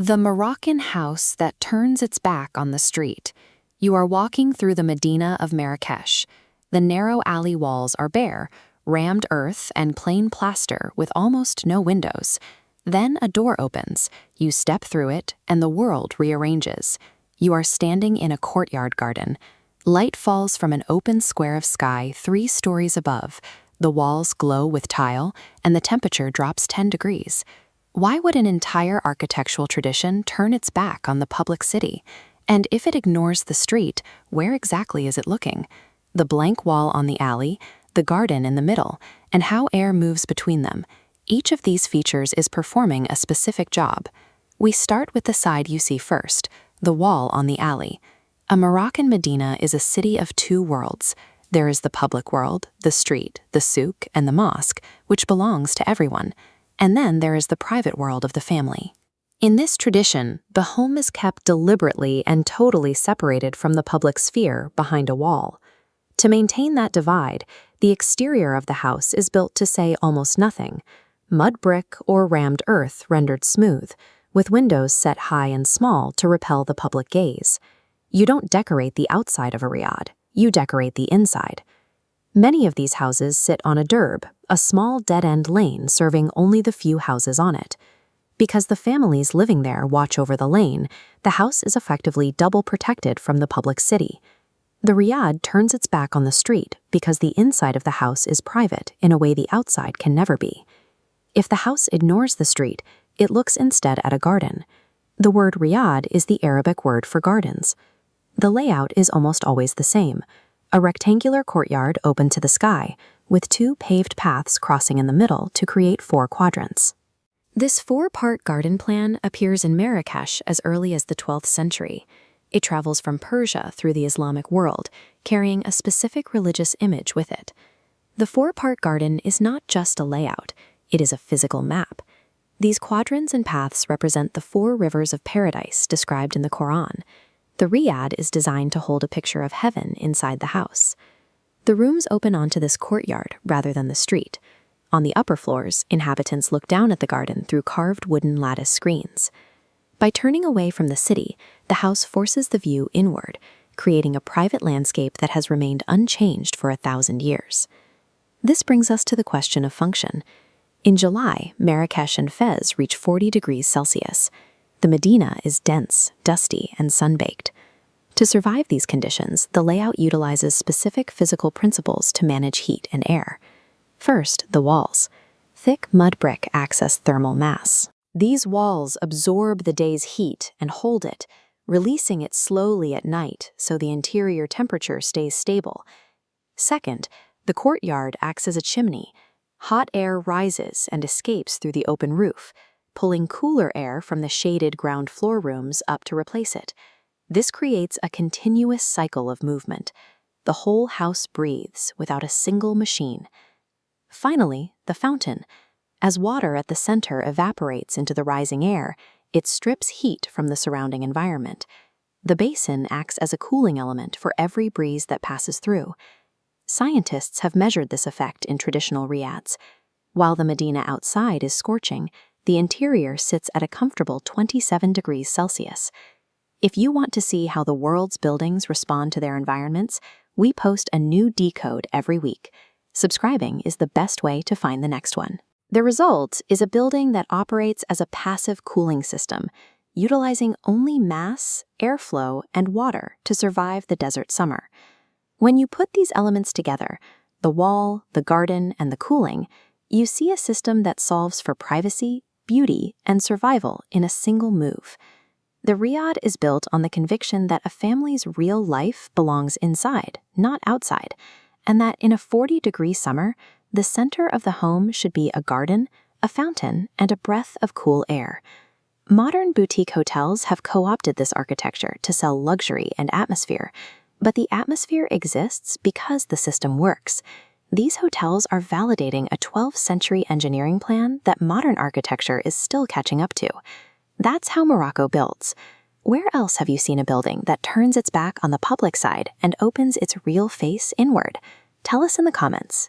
The Moroccan house that turns its back on the street. You are walking through the Medina of Marrakesh. The narrow alley walls are bare, rammed earth and plain plaster with almost no windows. Then a door opens, you step through it, and the world rearranges. You are standing in a courtyard garden. Light falls from an open square of sky 3 stories above. The walls glow with tile, and the temperature drops 10 degrees. Why would an entire architectural tradition turn its back on the public city? And if it ignores the street, where exactly is it looking? The blank wall on the alley, the garden in the middle, and how air moves between them. Each of these features is performing a specific job. We start with the side you see first, the wall on the alley. A Moroccan Medina is a city of 2 worlds. There is the public world, the street, the souk, and the mosque, which belongs to everyone. And then there is the private world of the family. In this tradition, the home is kept deliberately and totally separated from the public sphere behind a wall. To maintain that divide, the exterior of the house is built to say almost nothing, mud brick or rammed earth rendered smooth, with windows set high and small to repel the public gaze. You don't decorate the outside of a riad, you decorate the inside. Many of these houses sit on a derb, a small dead-end lane serving only the few houses on it. Because the families living there watch over the lane, the house is effectively double protected from the public city. The riad turns its back on the street because the inside of the house is private in a way the outside can never be. If the house ignores the street, it looks instead at a garden. The word riad is the Arabic word for gardens. The layout is almost always the same. A rectangular courtyard open to the sky, with 2 paved paths crossing in the middle to create 4 quadrants. This 4-part garden plan appears in Marrakesh as early as the 12th century. It travels from Persia through the Islamic world, carrying a specific religious image with it. The 4-part garden is not just a layout, it is a physical map. These quadrants and paths represent the 4 rivers of paradise described in the Quran. The riad is designed to hold a picture of heaven inside the house. The rooms open onto this courtyard rather than the street. On the upper floors, inhabitants look down at the garden through carved wooden lattice screens. By turning away from the city, the house forces the view inward, creating a private landscape that has remained unchanged for 1,000 years. This brings us to the question of function. In July, Marrakesh and Fez reach 40 degrees Celsius. The Medina is dense, dusty, and sun-baked. To survive these conditions, the layout utilizes specific physical principles to manage heat and air. First, the walls. Thick mud brick acts as thermal mass. These walls absorb the day's heat and hold it, releasing it slowly at night so the interior temperature stays stable. Second, the courtyard acts as a chimney. Hot air rises and escapes through the open roof, pulling cooler air from the shaded ground floor rooms up to replace it. This creates a continuous cycle of movement. The whole house breathes without a single machine. Finally, the fountain. As water at the center evaporates into the rising air, it strips heat from the surrounding environment. The basin acts as a cooling element for every breeze that passes through. Scientists have measured this effect in traditional riads. While the Medina outside is scorching, the interior sits at a comfortable 27 degrees Celsius. If you want to see how the world's buildings respond to their environments, we post a new Decode every week. Subscribing is the best way to find the next one. The result is a building that operates as a passive cooling system, utilizing only mass, airflow, and water to survive the desert summer. When you put these elements together, the wall, the garden, and the cooling, you see a system that solves for privacy, beauty, and survival in a single move. The riad is built on the conviction that a family's real life belongs inside, not outside, and that in a 40-degree summer, the center of the home should be a garden, a fountain, and a breath of cool air. Modern boutique hotels have co-opted this architecture to sell luxury and atmosphere, but the atmosphere exists because the system works. These hotels are validating a 12th century engineering plan that modern architecture is still catching up to. That's how Morocco builds. Where else have you seen a building that turns its back on the public side and opens its real face inward? Tell us in the comments.